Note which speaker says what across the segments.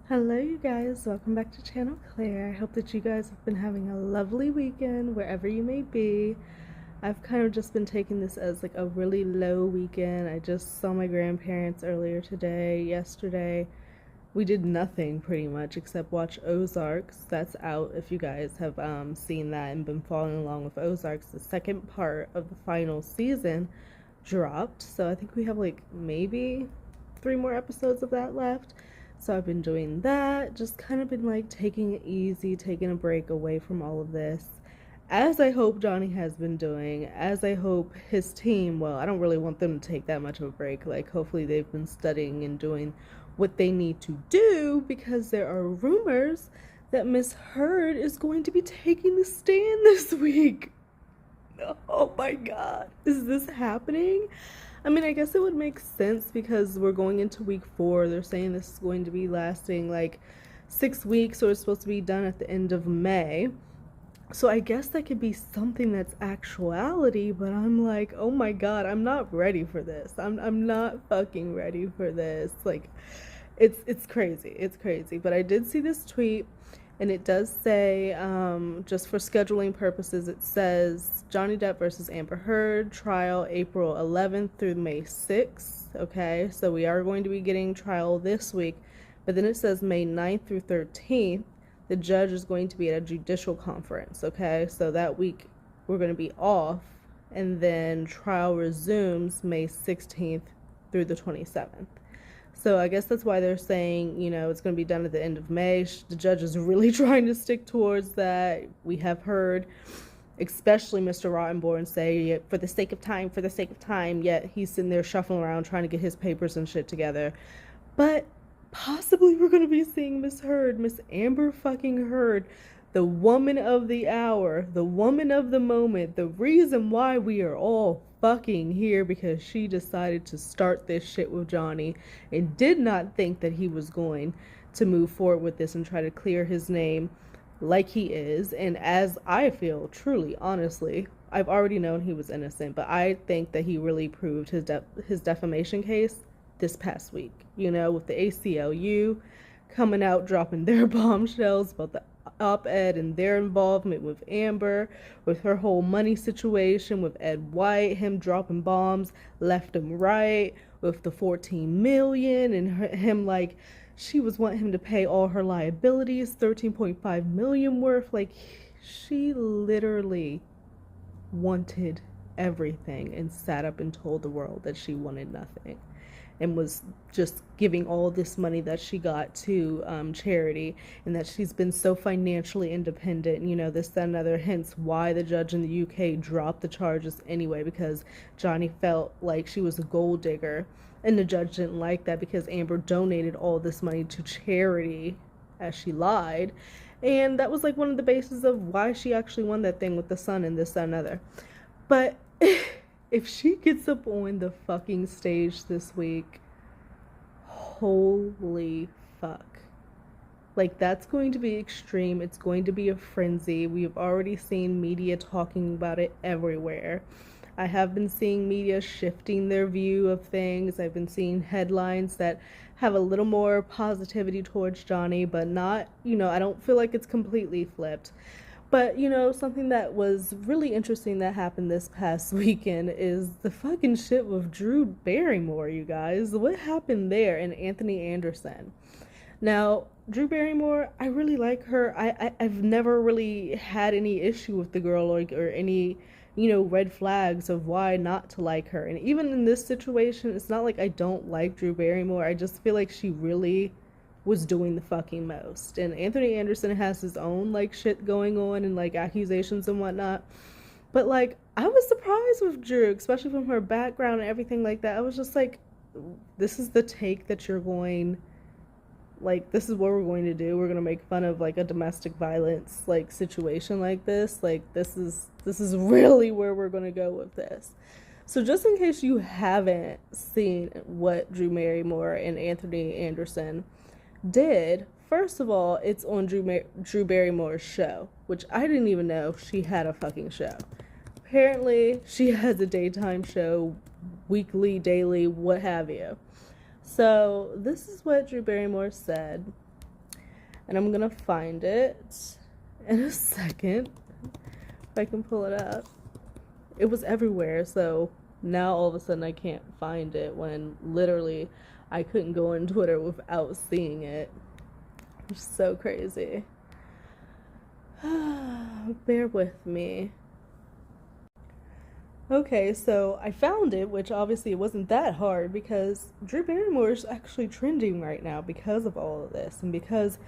Speaker 1: Hello you guys, welcome back to Channel Claire. I hope that you guys have been having a lovely weekend wherever you may be. I've kind of just been taking this as like a really low weekend. I just saw my grandparents earlier today. Yesterday we did nothing pretty much except watch Ozarks. That's out if you guys have seen that and been following along with Ozarks. The second part of the final season dropped, so I think we have like maybe 3 more episodes of that left. So I've been doing that, just kind of been like taking it easy, taking a break away from all of this, as I hope Johnny has been doing, as I hope his team, well, I don't really want them to take that much of a break. Like, hopefully they've been studying and doing what they need to do, because there are rumors that Miss Heard is going to be taking the stand this week. Oh my god, is this happening? I mean, I guess it would make sense because we're going into week 4. They're saying this is going to be lasting like 6 weeks, or it's supposed to be done at the end of May. So I guess that could be something that's actuality, but I'm like, oh my god, I'm not ready for this. I'm not fucking ready for this. Like, it's crazy. It's crazy. But I did see this tweet, and it does say, just for scheduling purposes, it says Johnny Depp versus Amber Heard, trial April 11th through May 6th. Okay, so we are going to be getting trial this week, but then it says May 9th through 13th. The judge is going to be at a judicial conference. Okay, so that week we're going to be off, and then trial resumes May 16th through the 27th. So I guess that's why they're saying, it's going to be done at the end of May. The judge is really trying to stick towards that. We have heard, especially Mr. Rottenborn, say, for the sake of time, yet he's sitting there shuffling around trying to get his papers and shit together. But possibly we're going to be seeing Miss Heard, Miss Amber fucking Heard, the woman of the hour, the woman of the moment, the reason why we are all fucking here, because she decided to start this shit with Johnny and did not think that he was going to move forward with this and try to clear his name like he is. And as I feel, truly, honestly, I've already known he was innocent, but I think that he really proved his defamation case this past week, with the ACLU coming out, dropping their bombshells about the op-ed and their involvement with Amber, with her whole money situation with Ed White, him dropping bombs left and right, with the 14 million, and him like, she was wanting him to pay all her liabilities, 13.5 million worth. Like, she literally wanted everything and sat up and told the world that she wanted nothing, and was just giving all this money that she got to charity, and that she's been so financially independent, this, that, and other. Hence why the judge in the UK dropped the charges anyway, because Johnny felt like she was a gold digger, and the judge didn't like that because Amber donated all this money to charity as she lied. And that was like one of the bases of why she actually won that thing with the son and this, that, and other. But if she gets up on the fucking stage this week, holy fuck. Like, that's going to be extreme. It's going to be a frenzy. We've already seen media talking about it everywhere. I have been seeing media shifting their view of things. I've been seeing headlines that have a little more positivity towards Johnny, but not, I don't feel like it's completely flipped. But, something that was really interesting that happened this past weekend is the fucking shit with Drew Barrymore, you guys. What happened there? And Anthony Anderson. Now, Drew Barrymore, I really like her. I've never really had any issue with the girl, or any, red flags of why not to like her. And even in this situation, it's not like I don't like Drew Barrymore. I just feel like she really was doing the fucking most. And Anthony Anderson has his own like shit going on, and like accusations and whatnot. But like, I was surprised with Drew, especially from her background and everything like that. I was just like, this is the take that you're going, like, this is what we're going to do. We're gonna make fun of like a domestic violence like situation like this. Like, this is really where we're gonna go with this. So just in case you haven't seen what Drew Barrymore and Anthony Anderson did, first of all, it's on Drew Barrymore's show, which I didn't even know she had a fucking show. Apparently, she has a daytime show, weekly, daily, what have you. So this is what Drew Barrymore said And I'm gonna find it in a second, if I can pull it up. It was everywhere, so now all of a sudden I can't find it when literally I couldn't go on Twitter without seeing it. It's so crazy. Bear with me. Okay, so I found it, which obviously it wasn't that hard because Drew Barrymore is actually trending right now because of all of this and because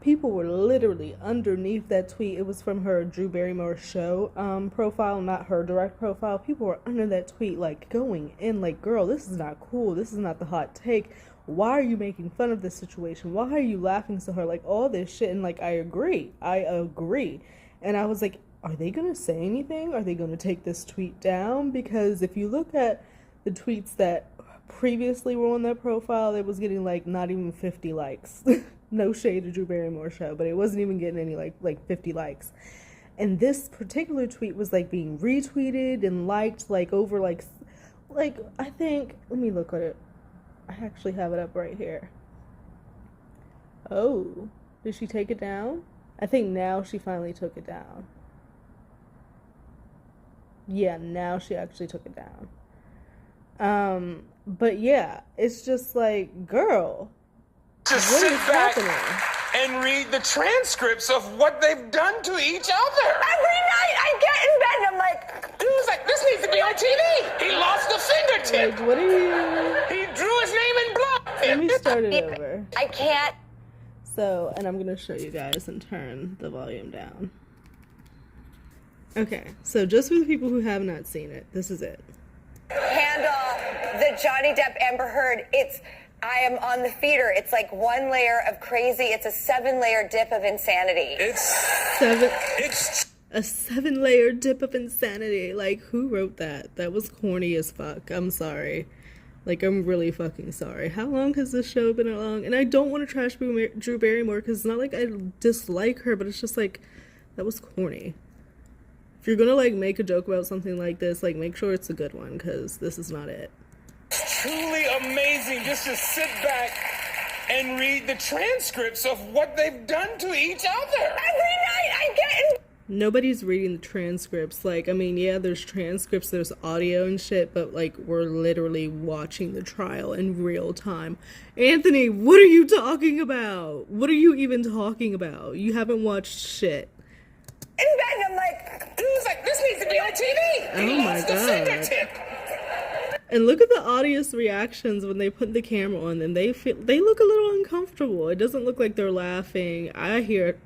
Speaker 1: people were literally underneath that tweet. It was from her Drew Barrymore show profile, not her direct profile. People were under that tweet, like, going in, like, girl, this is not cool. This is not the hot take. Why are you making fun of this situation? Why are you laughing so hard? Like, all this shit. And, like, I agree. And I was like, are they going to say anything? Are they going to take this tweet down? Because if you look at the tweets that previously were on that profile, it was getting, like, not even 50 likes. No shade to Drew Barrymore show, but it wasn't even getting any like 50 likes. And this particular tweet was like being retweeted and liked like over like I think, let me look at it. I actually have it up right here. Oh, did she take it down? I think now she finally took it down. Yeah, now she actually took it down. But yeah, it's just like, girl,
Speaker 2: just
Speaker 1: what
Speaker 2: sit
Speaker 1: is
Speaker 2: back
Speaker 1: happening?
Speaker 2: and read the transcripts of what they've done to each other.
Speaker 3: Every night I get in bed and I'm like,
Speaker 2: Drew's like, this needs to be on TV. He lost a fingertip.
Speaker 1: Like, what are you?
Speaker 2: He drew his name in blood.
Speaker 1: Let me start it over.
Speaker 3: I can't.
Speaker 1: So, and I'm gonna show you guys and turn the volume down. Okay, so just for the people who have not seen it, this is it.
Speaker 3: Handle the Johnny Depp Amber Heard. I am on the feeder. It's like one layer of crazy. It's a 7-layer dip of insanity.
Speaker 2: It's
Speaker 1: a 7-layer dip of insanity. Like, who wrote that? That was corny as fuck. I'm sorry. Like, I'm really fucking sorry. How long has this show been along? And I don't want to trash Drew Barrymore because it's not like I dislike her, but it's just like, that was corny. If you're gonna like make a joke about something like this, like make sure it's a good one because this is not it.
Speaker 2: truly amazing just to sit back and read the transcripts of what they've done to each other.
Speaker 3: Every night I get in.
Speaker 1: Nobody's reading the transcripts. Like, I mean, yeah, there's transcripts, there's audio and shit, but like we're literally watching the trial in real time. Anthony, what are you talking about? What are you even talking about? You haven't watched shit.
Speaker 3: In bed, I'm like,
Speaker 2: Drew's like, this needs to be on TV.
Speaker 1: Oh
Speaker 2: He
Speaker 1: my
Speaker 2: lost a
Speaker 1: God.
Speaker 2: fingertip.
Speaker 1: And look at the audience reactions when they put the camera on and they look a little uncomfortable. It doesn't look like they're laughing. I hear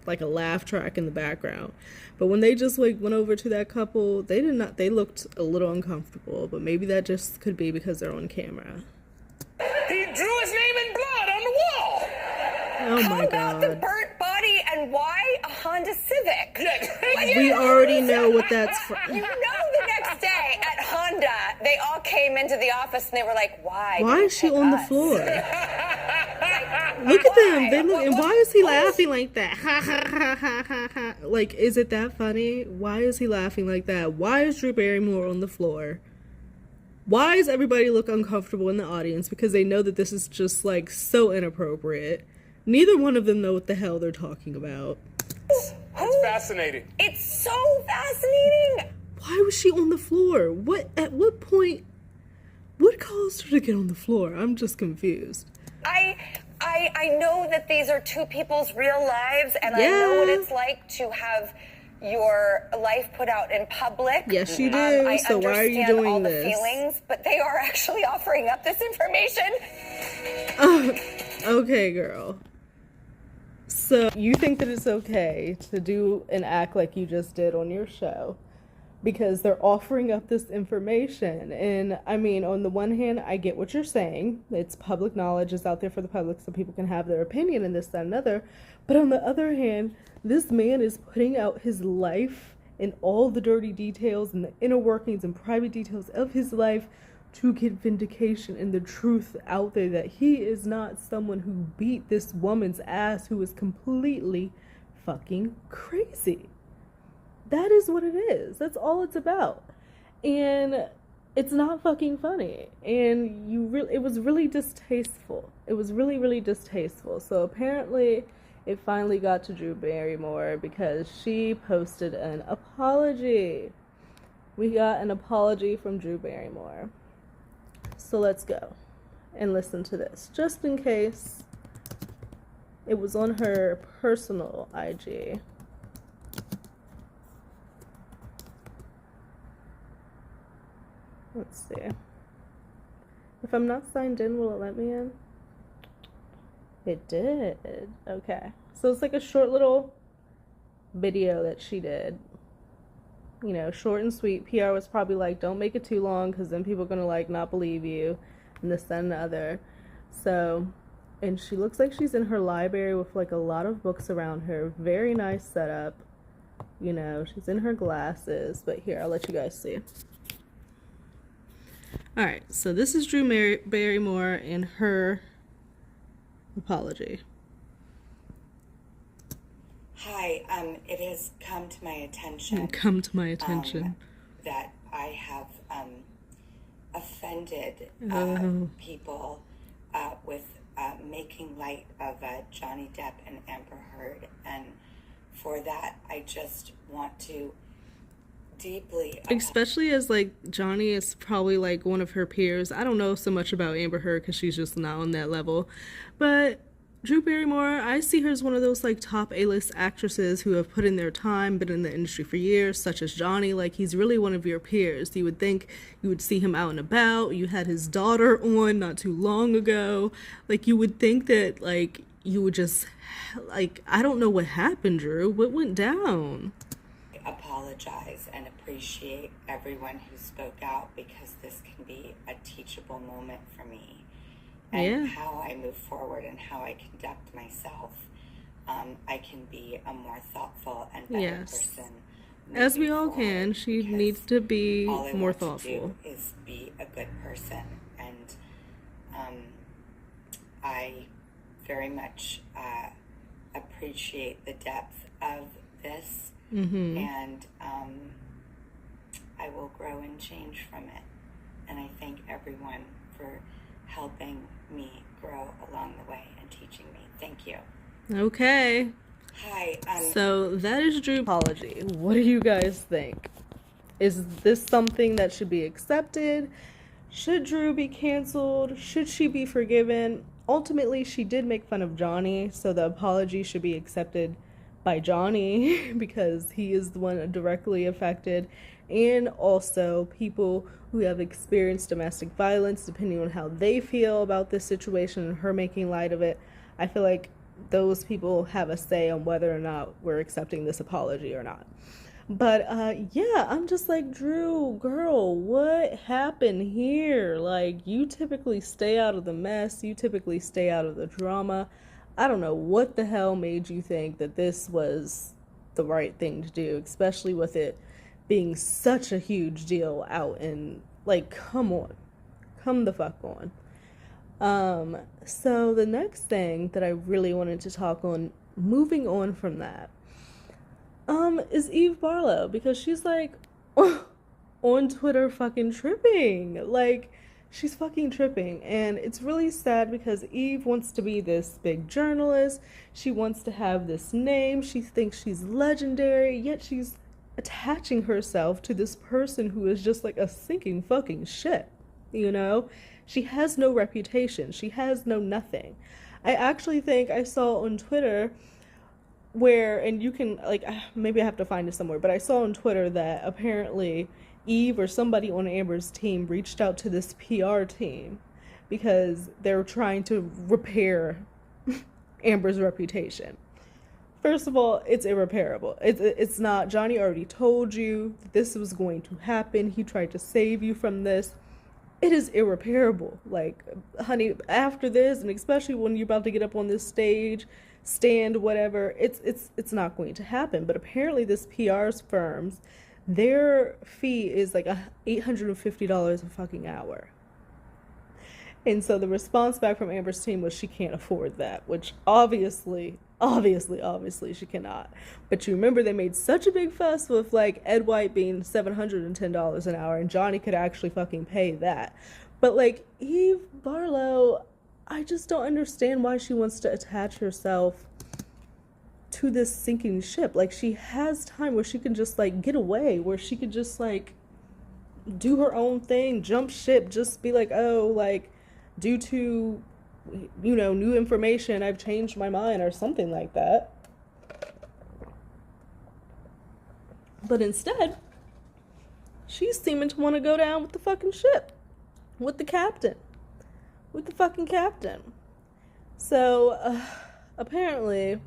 Speaker 1: like a laugh track in the background. But when they just like went over to that couple, they looked a little uncomfortable, but maybe that just could be because they're on camera.
Speaker 2: He drew his name in blood on the wall.
Speaker 1: Oh my
Speaker 3: how about the
Speaker 1: God.
Speaker 3: burnt body and why a Honda Civic?
Speaker 2: Yeah.
Speaker 1: We already know what that's from.
Speaker 3: You know, the next day at Honda, they all came into the office and they were like, why?
Speaker 1: Why
Speaker 3: did
Speaker 1: is she
Speaker 3: you pick
Speaker 1: on the
Speaker 3: us?"
Speaker 1: floor?
Speaker 3: Like,
Speaker 1: Look at them.
Speaker 3: why?
Speaker 1: They look, and why is he laughing like that? Ha ha ha ha ha ha. Like, is it that funny? Why is he laughing like that? Why is Drew Barrymore on the floor? Why does everybody look uncomfortable in the audience? Because they know that this is just like so inappropriate. Neither one of them know what the hell they're talking about.
Speaker 2: It's fascinating.
Speaker 3: It's so fascinating.
Speaker 1: Why was she on the floor? At what point? What caused her to get on the floor? I'm just confused.
Speaker 3: I know that these are two people's real lives, and I
Speaker 1: Yeah.
Speaker 3: know what it's like to have your life put out in public.
Speaker 1: Yes, you do.
Speaker 3: I
Speaker 1: So why are you
Speaker 3: understand
Speaker 1: doing
Speaker 3: all the
Speaker 1: this?
Speaker 3: feelings, but they are actually offering up this information.
Speaker 1: Okay, girl. So you think that it's okay to do and act like you just did on your show because they're offering up this information. And I mean, on the one hand, I get what you're saying. It's public knowledge, it's out there for the public so people can have their opinion and this, that, and another. But on the other hand, this man is putting out his life and all the dirty details and the inner workings and private details of his life to get vindication and the truth out there that he is not someone who beat this woman's ass who is completely fucking crazy. That is what it is. That's all it's about. And it's not fucking funny. And it was really distasteful. It was really, really distasteful. So apparently it finally got to Drew Barrymore because she posted an apology. We got an apology from Drew Barrymore. So let's go and listen to this, just in case. It was on her personal IG. Let's see. If I'm not signed in, will it let me in? It did. Okay. So it's like a short little video that she did. You know, short and sweet. PR was probably like, don't make it too long because then people are going to like not believe you and this, that, and the other. So, and she looks like she's in her library with like a lot of books around her. Very nice setup. You know, she's in her glasses. But here, I'll let you guys see. Alright, so this is Drew Barrymore in her apology.
Speaker 4: Hi, it has come to my attention. That I have offended people with making light of Johnny Depp and Amber Heard, and for that I just want to deeply,
Speaker 1: especially as like Johnny is probably like one of her peers. I don't know so much about Amber Heard because she's just not on that level, but Drew Barrymore, I see her as one of those like top A-list actresses who have put in their time, been in the industry for years, such as Johnny. Like, he's really one of your peers. You would think you would see him out and about. You had his daughter on not too long ago. Like, you would think that like you would just like, I don't know what happened, Drew. What went down?
Speaker 4: apologize and appreciate everyone who spoke out, because this can be a teachable moment for me and how I move forward and how I conduct myself. I can be a more thoughtful and better person.
Speaker 1: As we all can. She needs to be more thoughtful.
Speaker 4: All I want to do is be a good person, and I very much appreciate the depth of this, and I will grow and change from it. And I thank everyone for helping me grow along the way and teaching me. Thank you.
Speaker 1: Okay.
Speaker 4: Hi.
Speaker 1: So that is Drew's apology. What do you guys think? Is this something that should be accepted? Should Drew be canceled? Should she be forgiven? Ultimately, she did make fun of Johnny, so the apology should be accepted by Johnny because he is the one directly affected, and also people who have experienced domestic violence, depending on how they feel about this situation and her making light of it. I feel like those people have a say on whether or not we're accepting this apology or not. But yeah, I'm just like, Drew, girl, what happened here? Like, you typically stay out of the mess, you typically stay out of the drama. I don't know what the hell made you think that this was the right thing to do, especially with it being such a huge deal out in, like, come on, come the fuck on. So the next thing that I really wanted to talk on, moving on from that, is Eve Barlow, because she's like on Twitter fucking tripping. Like, she's fucking tripping, and it's really sad because Eve wants to be this big journalist. She wants to have this name. She thinks she's legendary, yet she's attaching herself to this person who is just like a sinking fucking ship, you know? She has no reputation. She has no nothing. I actually think I saw on Twitter where, and you can, like, maybe I have to find it somewhere, but I saw on Twitter that apparently Eve or somebody on Amber's team reached out to this PR team because they're trying to repair Amber's reputation. First of all, it's irreparable. It's not. Johnny already told you that this was going to happen. He tried to save you from this. It is irreparable. Like, honey, after this, and especially when you're about to get up on this stage, stand, whatever, it's not going to happen. But apparently this PR firm's, their fee is like $850 a fucking hour. And so the response back from Amber's team was she can't afford that, which obviously she cannot. But you remember they made such a big fuss with like Ed White being $710 an hour, and Johnny could actually fucking pay that. But like Eve Barlow, I just don't understand why she wants to attach herself to this sinking ship. Like, she has time where she can just, like, get away, where she could just, like, do her own thing, jump ship, just be like, oh, like, due to, you know, new information, I've changed my mind, or something like that. But instead, she's seeming to want to go down with the fucking ship, with the captain, with the fucking captain. So, apparently,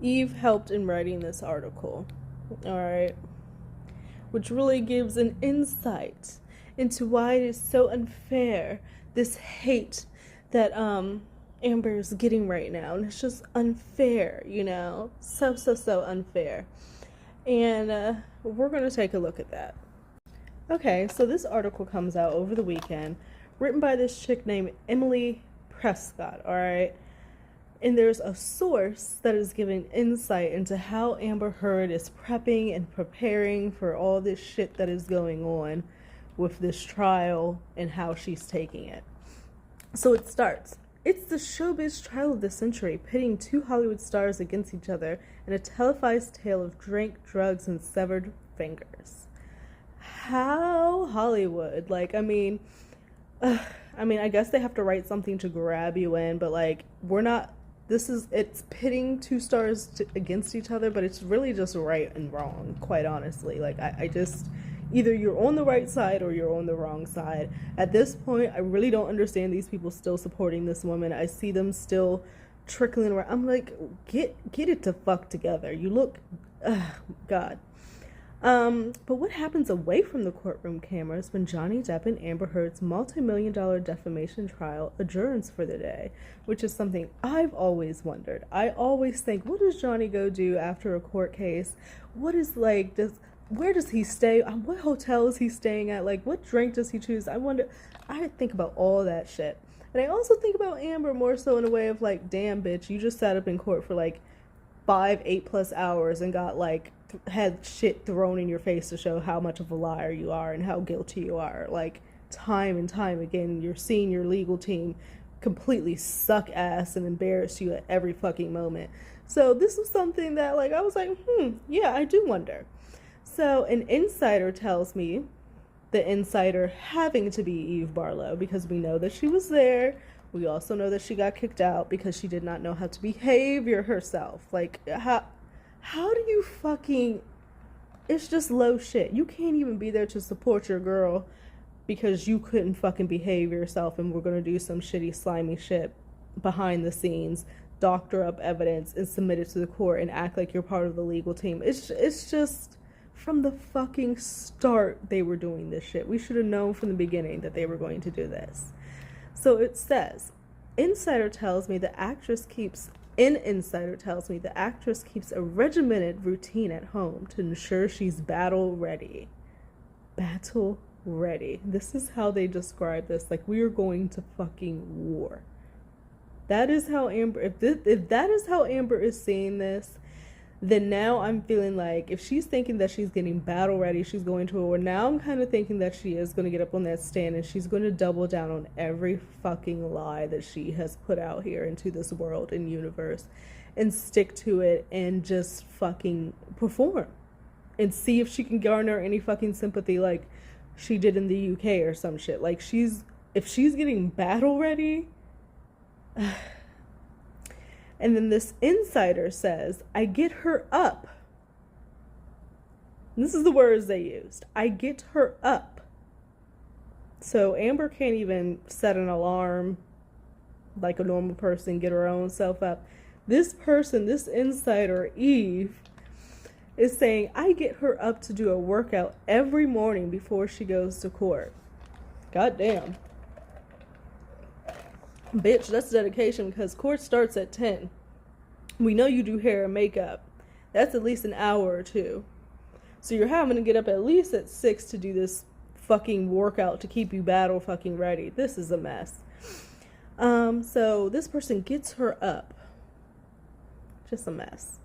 Speaker 1: Eve helped in writing this article, alright, which really gives an insight into why it is so unfair, this hate that Amber is getting right now. And it's just unfair, you know, so unfair. And we're going to take a look at that. Okay, so this article comes out over the weekend, written by this chick named Emily Prescott, alright? And there's a source that is giving insight into how Amber Heard is prepping and preparing for all this shit that is going on with this trial and how she's taking it. So it starts. It's the showbiz trial of the century, pitting two Hollywood stars against each other in a televised tale of drink, drugs, and severed fingers. How Hollywood? Like, I mean, I guess they have to write something to grab you in, but like, it's pitting two stars against each other, but it's really just right and wrong, quite honestly. Like, I just, either you're on the right side or you're on the wrong side. At this point, I really don't understand these people still supporting this woman. I see them still trickling around. I'm like, get it to fuck together. You look, God. But what happens away from the courtroom cameras when Johnny Depp and Amber Heard's multi-million-dollar defamation trial adjourns for the day, which is something I've always wondered. I always think, what does Johnny go do after a court case? What is, like, where does he stay? What hotel is he staying at? Like, what drink does he choose? I think about all that shit. And I also think about Amber more so in a way of like, damn, bitch, you just sat up in court for like 8+ hours and got like, had shit thrown in your face to show how much of a liar you are and how guilty you are. Like, time and time again, you're seeing your legal team completely suck ass and embarrass you at every fucking moment. So this was something that, like, I was like, yeah, I do wonder. So an insider tells me, the insider having to be Eve Barlow, because we know that she was there. We also know that she got kicked out because she did not know how to behave herself. Like, how do you fucking, it's just low shit. You can't even be there to support your girl because you couldn't fucking behave yourself and we're gonna do some shitty, slimy shit behind the scenes, doctor up evidence and submit it to the court and act like you're part of the legal team. It's just, from the fucking start, they were doing this shit. We should have known from the beginning that they were going to do this. So it says, insider tells me the actress keeps a regimented routine at home to ensure she's battle ready. Battle ready. This is how they describe this. Like, we are going to fucking war. That is how Amber, if that is how Amber is seeing this, then now I'm feeling like if she's thinking that she's getting battle ready, she's going to a war. Now I'm kind of thinking that she is going to get up on that stand and she's going to double down on every fucking lie that she has put out here into this world and universe and stick to it and just fucking perform and see if she can garner any fucking sympathy like she did in the UK or some shit. Like, if she's getting battle ready. And then this insider says, I get her up. And this is the words they used. I get her up. So Amber can't even set an alarm like a normal person, get her own self up. This person, this insider, Eve, is saying, I get her up to do a workout every morning before she goes to court. God damn. Bitch, that's dedication, because court starts at 10. We know you do hair and makeup. That's at least an hour or two. So you're having to get up at least at 6 to do this fucking workout to keep you battle fucking ready. This is a mess. So this person gets her up. Just a mess.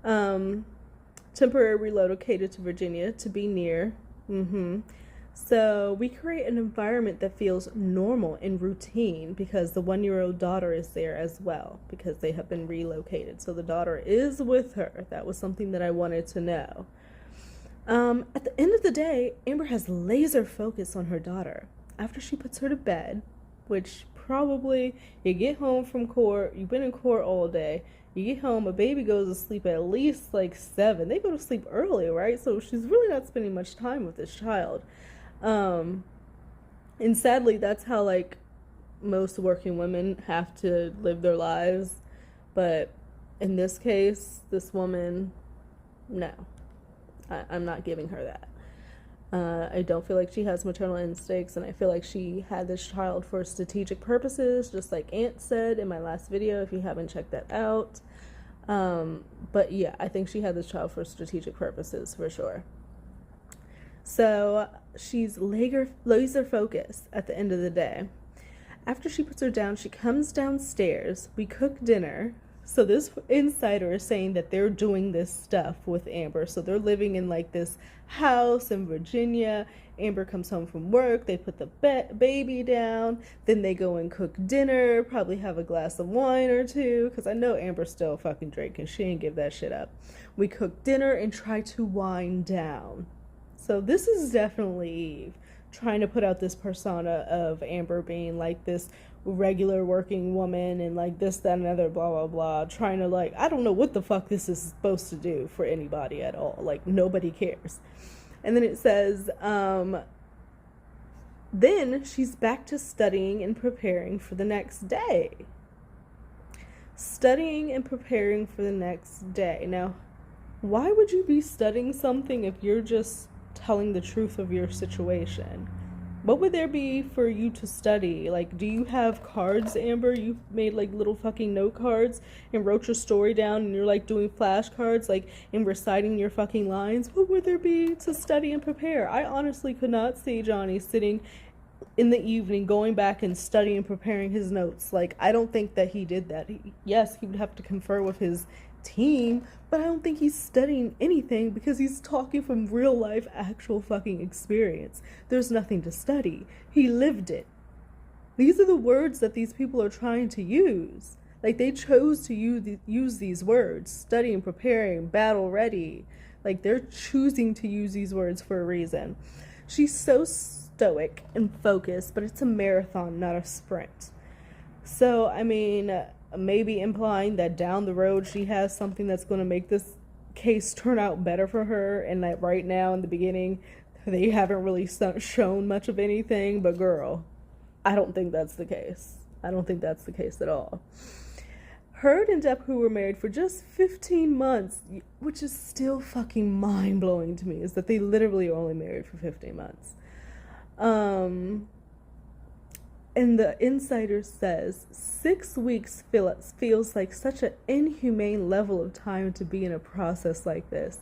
Speaker 1: Temporarily relocated to Virginia to be near. So we create an environment that feels normal and routine because the 1-year-old daughter is there as well because they have been relocated. So the daughter is with her. That was something that I wanted to know. At the end of the day, Amber has laser focus on her daughter. After she puts her to bed, which probably you get home from court, you've been in court all day, you get home, a baby goes to sleep at least like 7. They go to sleep early, right? So she's really not spending much time with this child. And sadly, that's how like most working women have to live their lives. But in this case, this woman, no, I'm not giving her that. I don't feel like she has maternal instincts, and I feel like she had this child for strategic purposes, just like Aunt said in my last video, if you haven't checked that out. But yeah, I think she had this child for strategic purposes for sure. So she's laser focused at the end of the day. After she puts her down, she comes downstairs. We cook dinner. So this insider is saying that they're doing this stuff with Amber. So they're living in like this house in Virginia. Amber comes home from work. They put the baby down. Then they go and cook dinner. Probably have a glass of wine or two. Because I know Amber's still fucking drinking. She ain't give that shit up. We cook dinner and try to wind down. So this is definitely Eve trying to put out this persona of Amber being like this regular working woman and like this, that, and other, blah, blah, blah. Trying to like, I don't know what the fuck this is supposed to do for anybody at all. Like, nobody cares. And then it says, then she's back to studying and preparing for the next day. Studying and preparing for the next day. Now, why would you be studying something if you're just telling the truth of your situation? What would there be for you to study? Like, do you have cards, Amber? You made like little fucking note cards and wrote your story down and you're like doing flashcards, like, and reciting your fucking lines. What would there be to study and prepare? I honestly could not see Johnny sitting in the evening going back and studying and preparing his notes. Like, I don't think that he did that. Yes, he would have to confer with his team, but I don't think he's studying anything because he's talking from real life actual fucking experience. There's nothing to study. He lived it. These are the words that these people are trying to use. Like, they chose to use these words: studying, preparing, battle ready. Like, they're choosing to use these words for a reason. She's so stoic and focused, but it's a marathon, not a sprint. So, I mean, maybe implying that down the road she has something that's going to make this case turn out better for her, and that right now in the beginning they haven't really shown much of anything. But girl, I don't think that's the case. I don't think that's the case at all. Heard and Depp, who were married for just 15 months, which is still fucking mind-blowing to me, is that they literally are only married for 15 months. And the insider says 6 weeks feels like such an inhumane level of time to be in a process like this.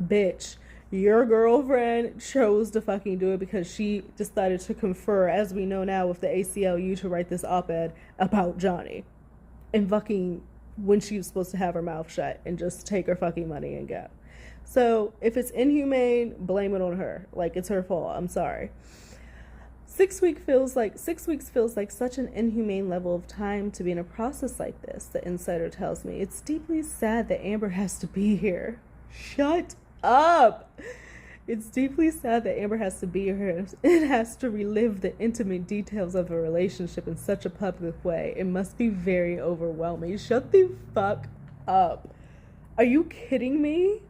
Speaker 1: Bitch, your girlfriend chose to fucking do it because she decided to confer, as we know now, with the ACLU to write this op-ed about Johnny. And fucking when she was supposed to have her mouth shut and just take her fucking money and go. So if it's inhumane, blame it on her. Like, it's her fault. I'm sorry. 6 weeks feels like such an inhumane level of time to be in a process like this, the insider tells me. It's deeply sad that Amber has to be here. Shut up! It's deeply sad that Amber has to be here and has to relive the intimate details of a relationship in such a public way. It must be very overwhelming. Shut the fuck up. Are you kidding me?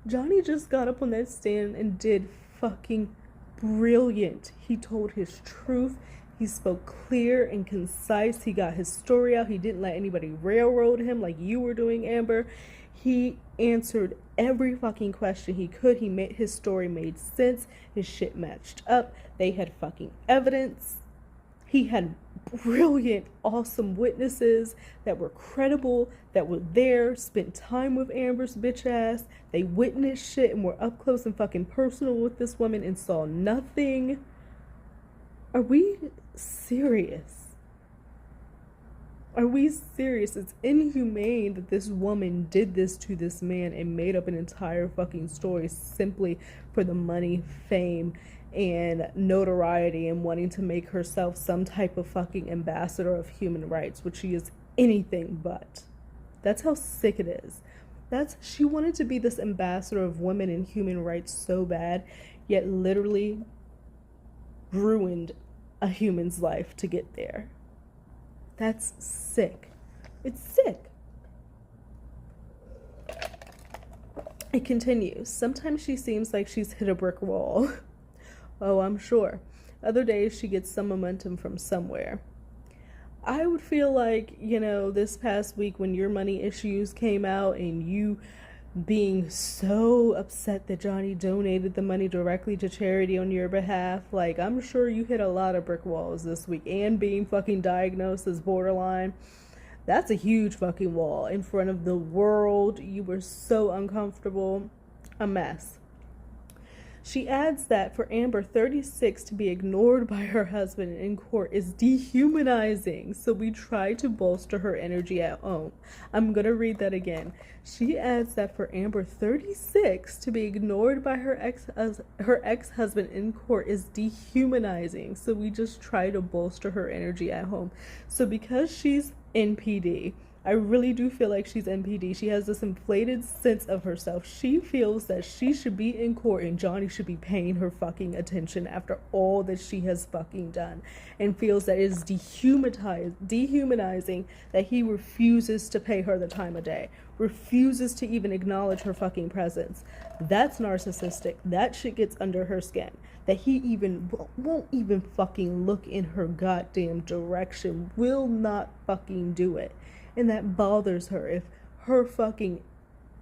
Speaker 1: Johnny just got up on that stand and did fucking brilliant. He told his truth. He spoke clear and concise. He got his story out. He didn't let anybody railroad him like you were doing, Amber. He answered every fucking question he could. His story made sense. His shit matched up. They had fucking evidence. He had brilliant, awesome witnesses that were credible, that were there, spent time with Amber's bitch ass. They witnessed shit and were up close and fucking personal with this woman and saw nothing. Are we serious? Are we serious? It's inhumane that this woman did this to this man and made up an entire fucking story simply for the money, fame, and notoriety and wanting to make herself some type of fucking ambassador of human rights, which she is anything but. That's how sick it is. She wanted to be this ambassador of women and human rights so bad, yet literally ruined a human's life to get there. That's sick. It's sick. It continues. Sometimes she seems like she's hit a brick wall. Oh, I'm sure. Other days she gets some momentum from somewhere. I would feel like, this past week when your money issues came out and you being so upset that Johnny donated the money directly to charity on your behalf, like, I'm sure you hit a lot of brick walls this week. And being fucking diagnosed as borderline, that's a huge fucking wall in front of the world. You were so uncomfortable. A mess. She adds that for Amber, 36, to be ignored by her husband in court is dehumanizing, so we try to bolster her energy at home. I'm going to read that again. She adds that for Amber, 36, to be ignored by her ex-husband in court is dehumanizing, so we just try to bolster her energy at home. So because she's NPD, I really do feel like she's NPD. She has this inflated sense of herself. She feels that she should be in court and Johnny should be paying her fucking attention after all that she has fucking done, and feels that it is dehumanizing that he refuses to pay her the time of day, refuses to even acknowledge her fucking presence. That's narcissistic. That shit gets under her skin. That he even won't even fucking look in her goddamn direction, will not fucking do it. And that bothers her. If her fucking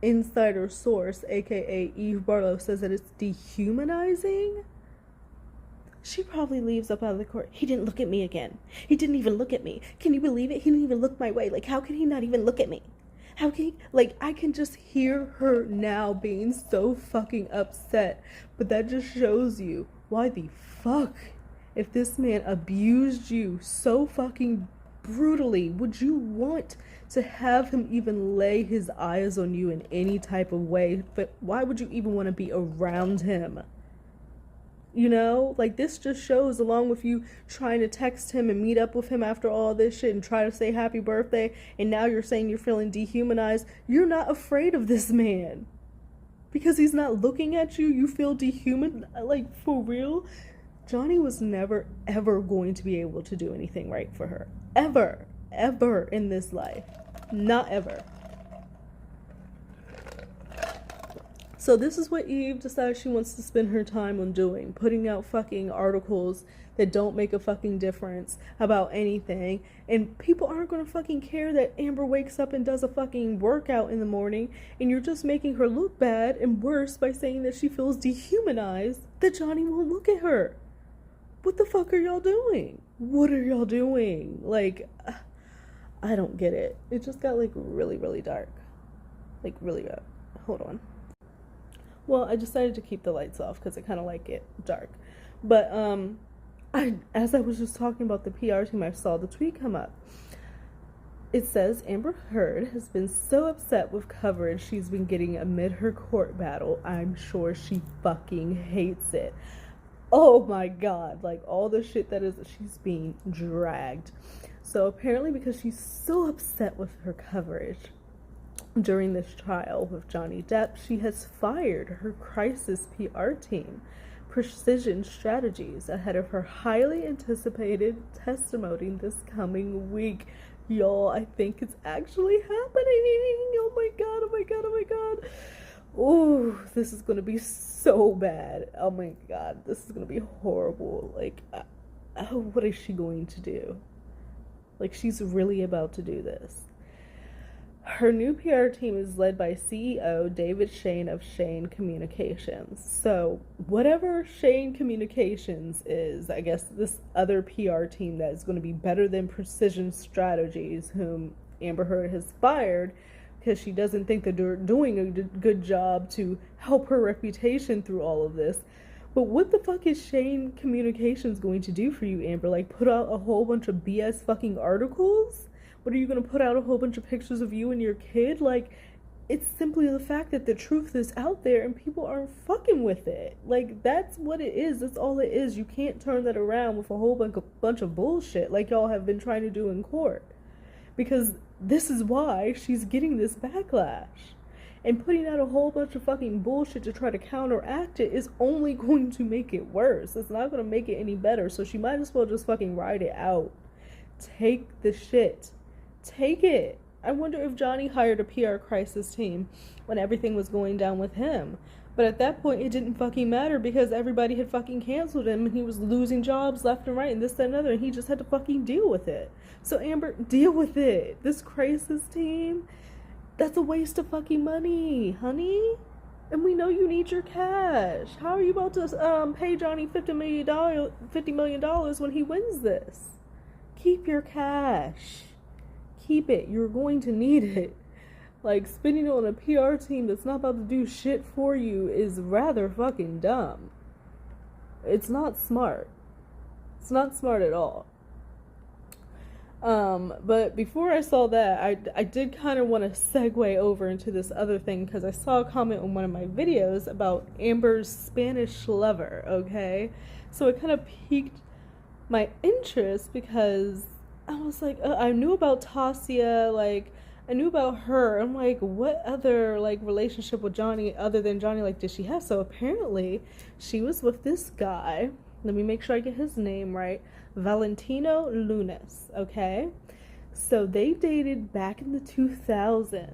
Speaker 1: insider source, aka Eve Barlow, says that it's dehumanizing, she probably leaves up out of the court. He didn't look at me again. He didn't even look at me. Can you believe it? He didn't even look my way. Like, how can he not even look at me? How can he, like, I can just hear her now being so fucking upset. But that just shows you why the fuck, if this man abused you so fucking brutally, would you want to have him even lay his eyes on you in any type of way? But why would you even want to be around him? Like, this just shows, along with you trying to text him and meet up with him after all this shit and try to say happy birthday, and now you're saying you're feeling dehumanized. You're not afraid of this man because he's not looking at you. You feel dehuman, like, for real. Johnny was never ever going to be able to do anything right for her, ever in this life. Not ever. So this is what Eve decides she wants to spend her time on doing. Putting out fucking articles that don't make a fucking difference about anything. And people aren't going to fucking care that Amber wakes up and does a fucking workout in the morning. And you're just making her look bad and worse by saying that she feels dehumanized, that Johnny won't look at her. What the fuck are y'all doing? What are y'all doing? Like, I don't get it. It just got, like, really, really dark. Like, really dark. Hold on. Well, I decided to keep the lights off because I kind of like it dark. But, as I was just talking about the PR team, I saw the tweet come up. It says, Amber Heard has been so upset with coverage she's been getting amid her court battle. I'm sure she fucking hates it. Oh my god, like, all the shit that she's being dragged. So apparently because she's so upset with her coverage during this trial with Johnny Depp, she has fired her crisis PR team, Precision Strategies, ahead of her highly anticipated testimony this coming week. Y'all, I think it's actually happening. Oh my god, oh my god, oh my god. Oh, this is going to be so bad. Oh my god, this is going to be horrible. Like, what is she going to do? Like, she's really about to do this. Her new PR team is led by CEO David Shane of Shane Communications. So, whatever Shane Communications is, I guess this other PR team that is going to be better than Precision Strategies, whom Amber Heard has fired, because she doesn't think that they're doing a good job to help her reputation through all of this. But what the fuck is Shane Communications going to do for you, Amber? Like, put out a whole bunch of BS fucking articles? What, are you going to put out a whole bunch of pictures of you and your kid? Like, It's simply the fact that the truth is out there and people aren't fucking with it. Like, that's what it is. That's all it is. You can't turn that around with a whole bunch of bullshit like y'all have been trying to do in court. Because this is why she's getting this backlash. And putting out a whole bunch of fucking bullshit to try to counteract it is only going to make it worse. It's not going to make it any better. So she might as well just fucking ride it out. Take the shit. Take it. I wonder if Johnny hired a PR crisis team when everything was going down with him. But at that point, it didn't fucking matter because everybody had fucking canceled him and he was losing jobs left and right and this, that, and other, and he just had to fucking deal with it. So Amber, deal with it. This crisis team, that's a waste of fucking money, honey. And we know you need your cash. How are you about to pay Johnny $50 million when he wins this? Keep your cash. Keep it. You're going to need it. Like, spending it on a PR team that's not about to do shit for you is rather fucking dumb. It's not smart. It's not smart at all. But before I saw that, I did kind of want to segue over into this other thing because I saw a comment on one of my videos about Amber's Spanish lover, okay? So it kind of piqued my interest because I was like, I knew about Tasia, like, I knew about her. I'm like, what other, like, relationship with Johnny other than Johnny, like, did she have? So apparently she was with this guy. Let me make sure I get his name right. Valentino Lunas, okay? So they dated back in the 2000s.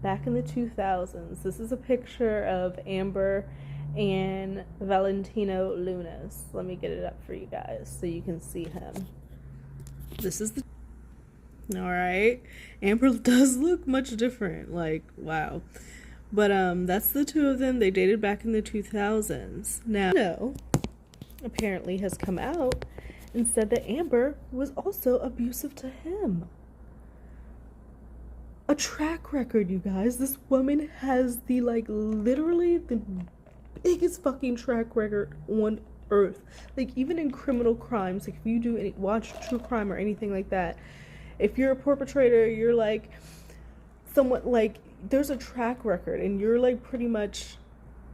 Speaker 1: Back in the 2000s. This is a picture of Amber and Valentino Lunas. Let me get it up for you guys so you can see him. This is the... Alright. Amber does look much different. Like, wow. But, that's the two of them. They dated back in the 2000s. Now, apparently has come out and said that Amber was also abusive to him. A track record, you guys. This woman has the, like, literally the biggest fucking track record on earth. Like, even in criminal crimes, like, if you watch true crime or anything like that, if you're a perpetrator, you're like somewhat like, there's a track record and you're like pretty much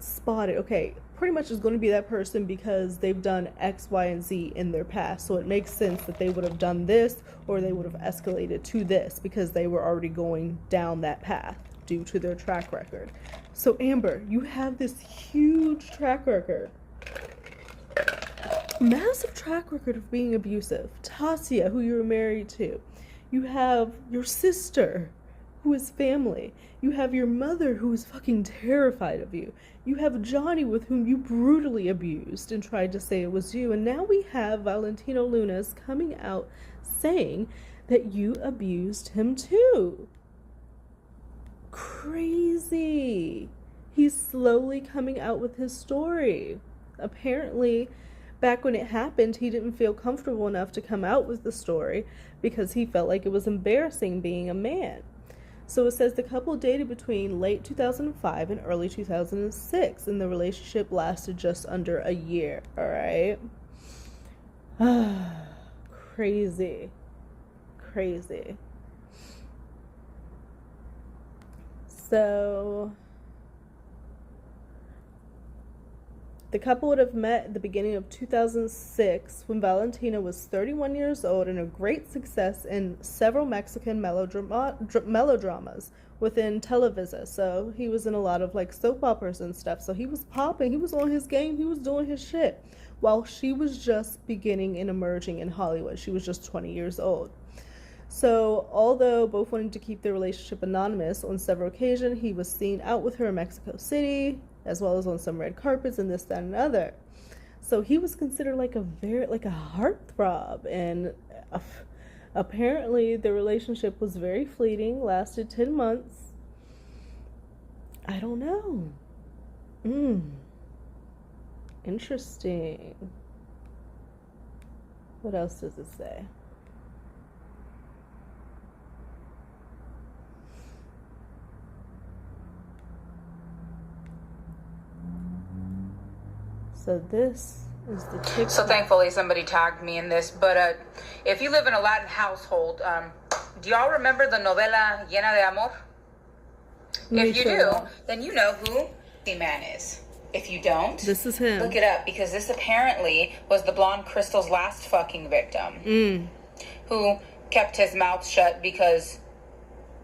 Speaker 1: spotted. Okay, pretty much is going to be that person because they've done X, Y, and Z in their past. So it makes sense that they would have done this or they would have escalated to this because they were already going down that path due to their track record. So Amber, you have this huge track record. Massive track record of being abusive. Tasia, who you were married to. You have your sister, who is family. You have your mother, who is fucking terrified of you. You have Johnny, with whom you brutally abused and tried to say it was you. And now we have Valentino Lunas coming out saying that you abused him too. Crazy. He's slowly coming out with his story. Apparently, back when it happened, he didn't feel comfortable enough to come out with the story because he felt like it was embarrassing being a man. So it says the couple dated between late 2005 and early 2006, and the relationship lasted just under a year, all right? Crazy. Crazy. So the couple would have met at the beginning of 2006 when Valentino was 31 years old and a great success in several Mexican melodramas within Televisa. So he was in a lot of like soap operas and stuff. So he was popping. He was on his game. He was doing his shit. While she was just beginning and emerging in Hollywood. She was just 20 years old. So although both wanted to keep their relationship anonymous, on several occasions he was seen out with her in Mexico City, as well as on some red carpets and this, that, and other. So he was considered like a heartthrob, and apparently the relationship was very fleeting, lasted 10 months. I don't know. Interesting. What else does it say? So this is the TikTok.
Speaker 5: So thankfully somebody tagged me in this. But if you live in a Latin household, do y'all remember the novela Llena de Amor? If you do, then you know who the man is. If you don't,
Speaker 1: this is him.
Speaker 5: Look it up, because this apparently was the blonde Crystal's last fucking victim. Who kept his mouth shut because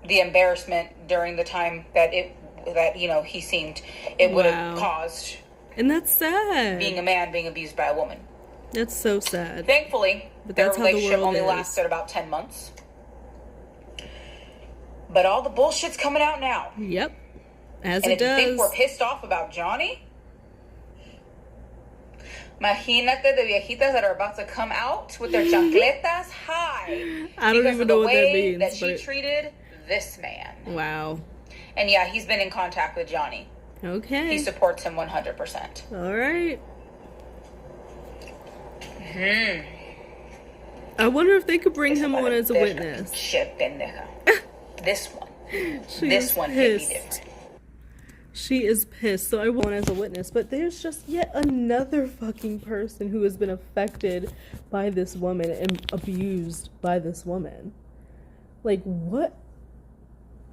Speaker 5: the embarrassment during the time that he seemed it would have caused.
Speaker 1: And that's sad.
Speaker 5: Being a man being abused by a woman.
Speaker 1: That's so sad.
Speaker 5: Thankfully, their relationship only lasted about 10 months. But all the bullshit's coming out now.
Speaker 1: Yep. As
Speaker 5: and
Speaker 1: it does.
Speaker 5: And if you think we're pissed off about Johnny, imagínate the viejitas that are about to come out with their chancletas high.
Speaker 1: I don't even know what that means.
Speaker 5: That she treated this man.
Speaker 1: Wow.
Speaker 5: And yeah, he's been in contact with Johnny.
Speaker 1: Okay.
Speaker 5: He supports him 100%.
Speaker 1: All right. I wonder if they could bring him on as a witness.
Speaker 5: This one.
Speaker 1: This one hit me different. She is pissed, so I want as a witness. But there's just yet another fucking person who has been affected by this woman and abused by this woman. Like, what?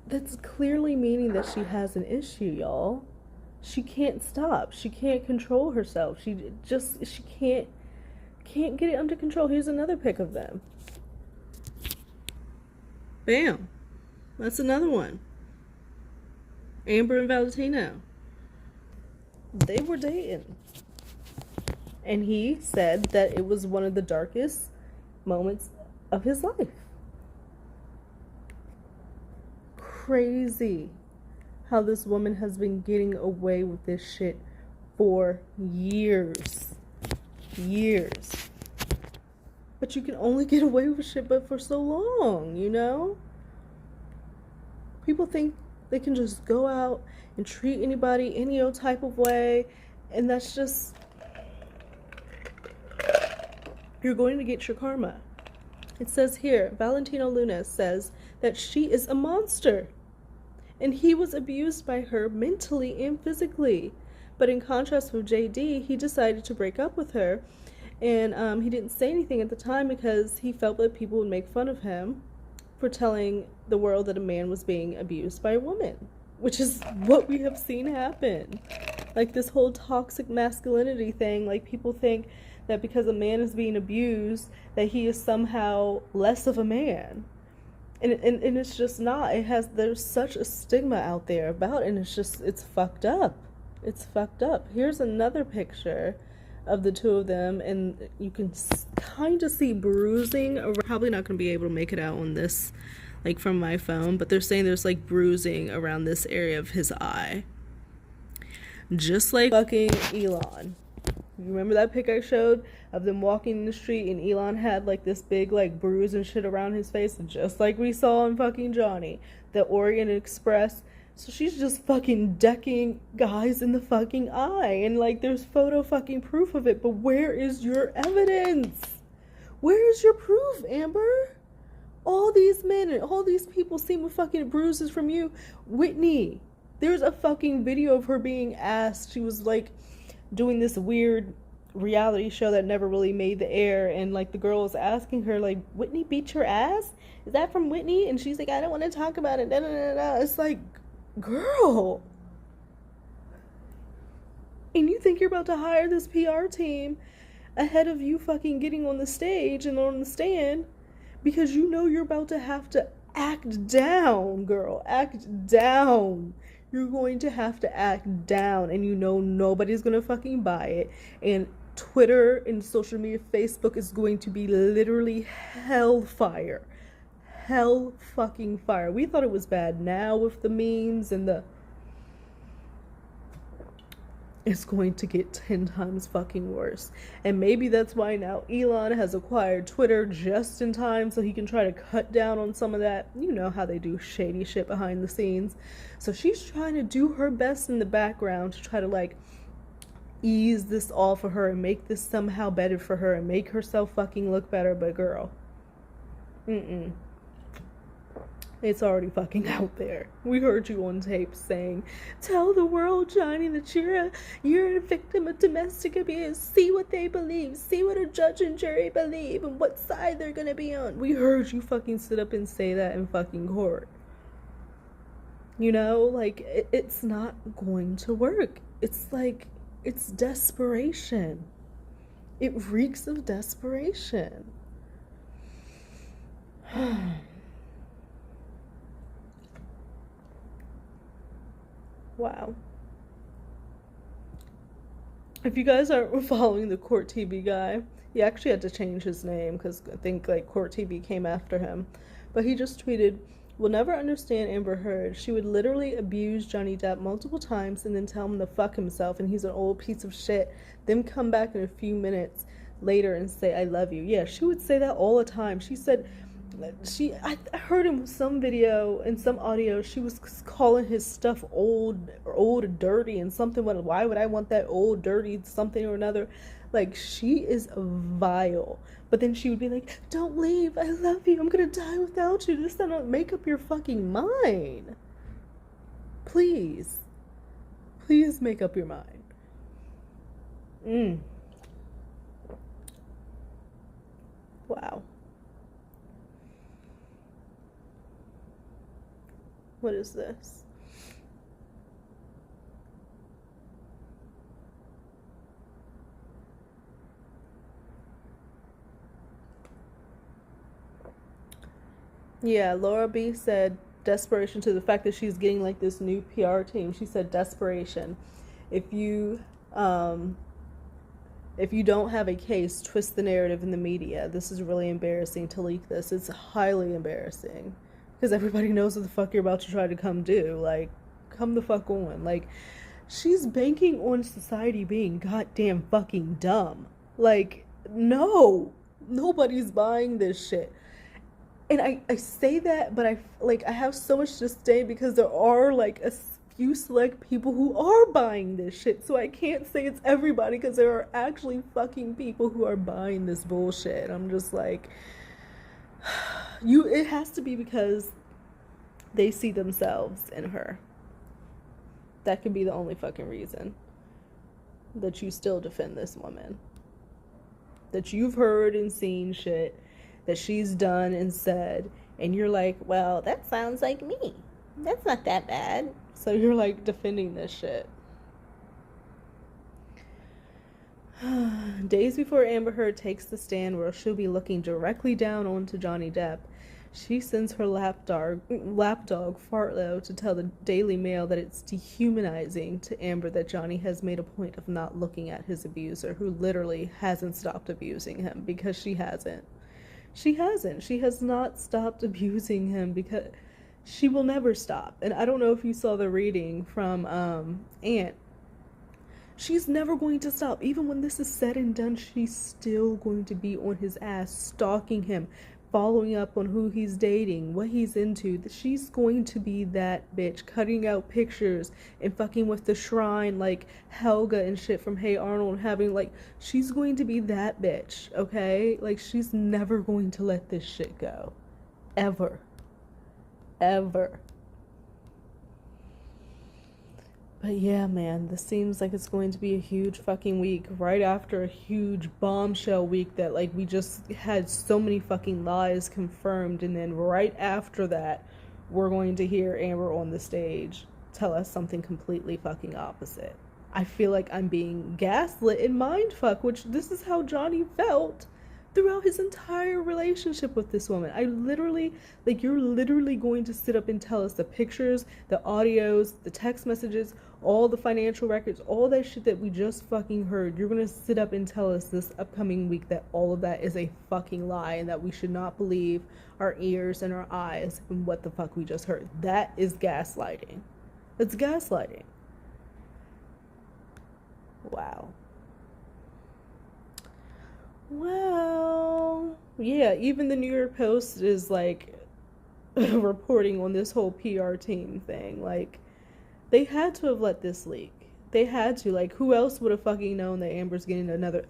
Speaker 1: That's clearly meaning that she has an issue, y'all. She can't stop. She can't control herself. She can't get it under control. Here's another pic of them. Bam. That's another one. Amber and Valentino. They were dating. And he said that it was one of the darkest moments of his life. Crazy how this woman has been getting away with this shit for years. But you can only get away with shit but for so long, you know? People think they can just go out and treat anybody any old type of way, and that's just, you're going to get your karma. It says here, Valentino Luna says that she is a monster, and he was abused by her mentally and physically. But in contrast with JD, he decided to break up with her, and he didn't say anything at the time because he felt that people would make fun of him for telling the world that a man was being abused by a woman, which is what we have seen happen. Like this whole toxic masculinity thing, like people think that because a man is being abused that he is somehow less of a man. And it's just not. There's such a stigma out there about it, and it's fucked up. It's fucked up. Here's another picture of the two of them, and you can kind of see bruising. Probably not going to be able to make it out on this, like from my phone, but they're saying there's like bruising around this area of his eye. Just like fucking Elon. You remember that pic I showed of them walking in the street and Elon had like this big like bruise and shit around his face, just like we saw on fucking Johnny, the Orient Express. So she's just fucking decking guys in the fucking eye, and like there's photo fucking proof of it, but where is your evidence? Where is your proof, Amber? All these men and all these people seem with fucking bruises from you. Whitney, there's a fucking video of her being asked. She was like doing this weird reality show that never really made the air, and like the girl was asking her like, Whitney beat your ass? Is that from Whitney? And she's like, I don't want to talk about it. It's like, girl. And you think you're about to hire this PR team ahead of you fucking getting on the stage and on the stand because you know you're about to have to act down, girl. Act down. You're going to have to act down, and you know nobody's gonna fucking buy it. And Twitter and social media, Facebook is going to be literally hellfire. Hell fucking fire. We thought it was bad. Now with the memes and it's going to get 10 times fucking worse. And maybe that's why now Elon has acquired Twitter just in time so he can try to cut down on some of that. You know how they do shady shit behind the scenes. So she's trying to do her best in the background to try to like ease this all for her and make this somehow better for her and make herself fucking look better. But girl, it's already fucking out there. We heard you on tape saying, tell the world, Johnny, that you're a victim of domestic abuse. See what they believe. See what a judge and jury believe and what side they're gonna be on. We heard you fucking sit up and say that in fucking court. You know, like, it's not going to work. It's like, it's desperation. It reeks of desperation. Wow. If you guys aren't following the Court TV guy, he actually had to change his name because I think like Court TV came after him. But he just tweeted, "We'll never understand Amber Heard. She would literally abuse Johnny Depp multiple times and then tell him to fuck himself and he's an old piece of shit. Then come back in a few minutes later and say, I love you." Yeah, she would say that all the time. She said, I heard in some video, in some audio, she was calling his stuff old or dirty and something. Why would I want that old, dirty something or another? Like, she is vile. But then she would be like, don't leave, I love you, I'm gonna die without you. Just don't make up your fucking mind. Please. Please make up your mind. Wow. What is this? Yeah, Laura B said desperation to the fact that she's getting like this new PR team. She said desperation. If you don't have a case, twist the narrative in the media. This is really embarrassing to leak this. It's highly embarrassing. Because everybody knows what the fuck you're about to try to come do. Like, come the fuck on. Like, she's banking on society being goddamn fucking dumb. Like, no. Nobody's buying this shit. And I say that, but I have so much disdain because there are, like, a few select people who are buying this shit. So I can't say it's everybody because there are actually fucking people who are buying this bullshit. I'm just like... it has to be because they see themselves in her. That could be the only fucking reason that you still defend this woman. That you've heard and seen shit that she's done and said, and you're like, well, that sounds like me. That's not that bad. So you're like defending this shit. Days before Amber Heard takes the stand where she'll be looking directly down onto Johnny Depp, she sends her lapdog Fartlow to tell the Daily Mail that it's dehumanizing to Amber that Johnny has made a point of not looking at his abuser, who literally hasn't stopped abusing him, because she hasn't. She hasn't. She has not stopped abusing him because she will never stop. And I don't know if you saw the reading from Aunt. She's never going to stop. Even when this is said and done, she's still going to be on his ass, stalking him, following up on who he's dating, what he's into. She's going to be that bitch, cutting out pictures and fucking with the shrine like Helga and shit from Hey Arnold, having like, she's going to be that bitch, okay? Like, she's never going to let this shit go. Ever. Ever. But yeah, man, this seems like it's going to be a huge fucking week right after a huge bombshell week that, like, we just had so many fucking lies confirmed, and then right after that, we're going to hear Amber on the stage tell us something completely fucking opposite. I feel like I'm being gaslit and mindfucked, which this is how Johnny felt throughout his entire relationship with this woman. I literally, like, you're literally going to sit up and tell us the pictures, the audios, the text messages, all the financial records, all that shit that we just fucking heard. You're gonna sit up and tell us this upcoming week that all of that is a fucking lie and that we should not believe our ears and our eyes and what the fuck we just heard. That is gaslighting. It's gaslighting. Wow. Well, yeah, even the New York Post is like reporting on this whole PR team thing. Like, they had to have let this leak. They had to. Like, who else would have fucking known that Amber's getting another...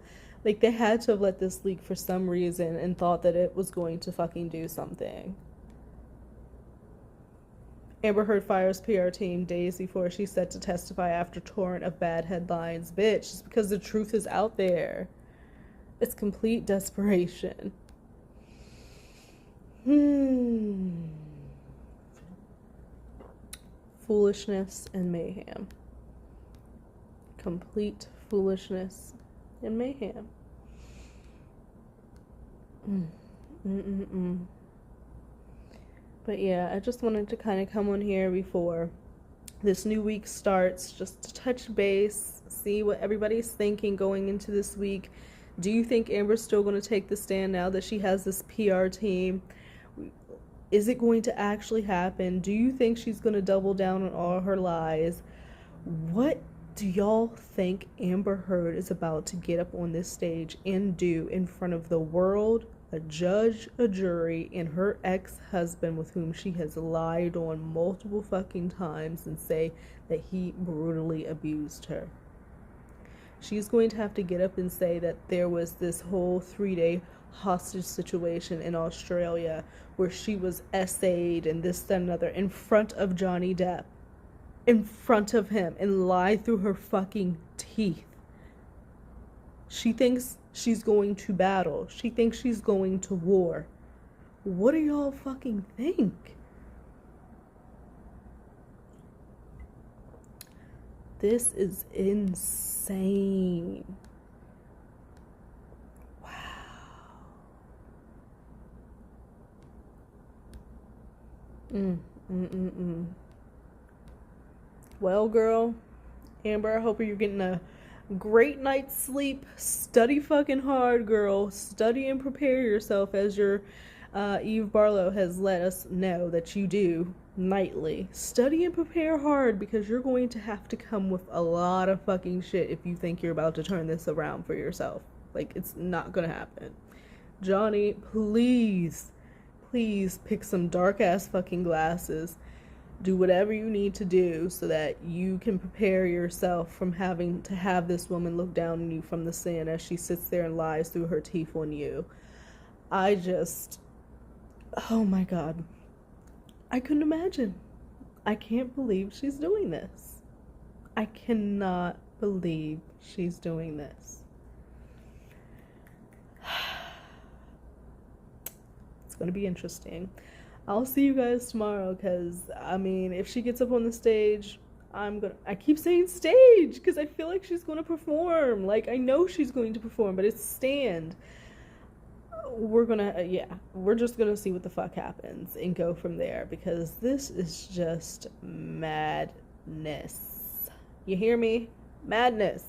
Speaker 1: Like, they had to have let this leak for some reason and thought that it was going to fucking do something. Amber Heard fires PR team days before she's set to testify after torrent of bad headlines. Bitch, it's because the truth is out there. It's complete desperation. foolishness and mayhem. Complete foolishness and mayhem. But yeah, I just wanted to kind of come on here before this new week starts, just to touch base, see what everybody's thinking going into this week. Do you think Amber's still going to take the stand now that she has this PR team? Is it going to actually happen? Do you think she's going to double down on all her lies? What do y'all think Amber Heard is about to get up on this stage and do in front of the world, a judge, a jury, and her ex-husband with whom she has lied on multiple fucking times and say that he brutally abused her? She's going to have to get up and say that there was this whole 3-day hostage situation in Australia where she was essayed and this, that, and another in front of Johnny Depp. In front of him, and lie through her fucking teeth. She thinks she's going to battle. She thinks she's going to war. What do y'all fucking think? This is insane. Wow. Well, girl, Amber, I hope you're getting a great night's sleep. Study fucking hard, girl. Study and prepare yourself, as your Eve Barlow has let us know that you do nightly. Study and prepare hard, because you're going to have to come with a lot of fucking shit if you think you're about to turn this around for yourself. Like, it's not gonna happen. Johnny, please pick some dark ass fucking glasses. Do whatever you need to do so that you can prepare yourself from having to have this woman look down on you from the sand as she sits there and lies through her teeth on you. Oh my God. I couldn't imagine. I can't believe she's doing this. I cannot believe she's doing this. It's going to be interesting. I'll see you guys tomorrow, because, I mean, if she gets up on the stage, I keep saying stage, because I feel like she's going to perform. Like, I know she's going to perform, but it's stand. We're just going to see what the fuck happens and go from there, because this is just madness. You hear me? Madness.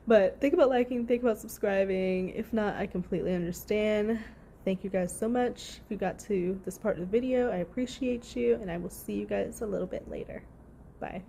Speaker 1: But think about liking, think about subscribing. If not, I completely understand. Thank you guys so much. If you got to this part of the video, I appreciate you, and I will see you guys a little bit later. Bye.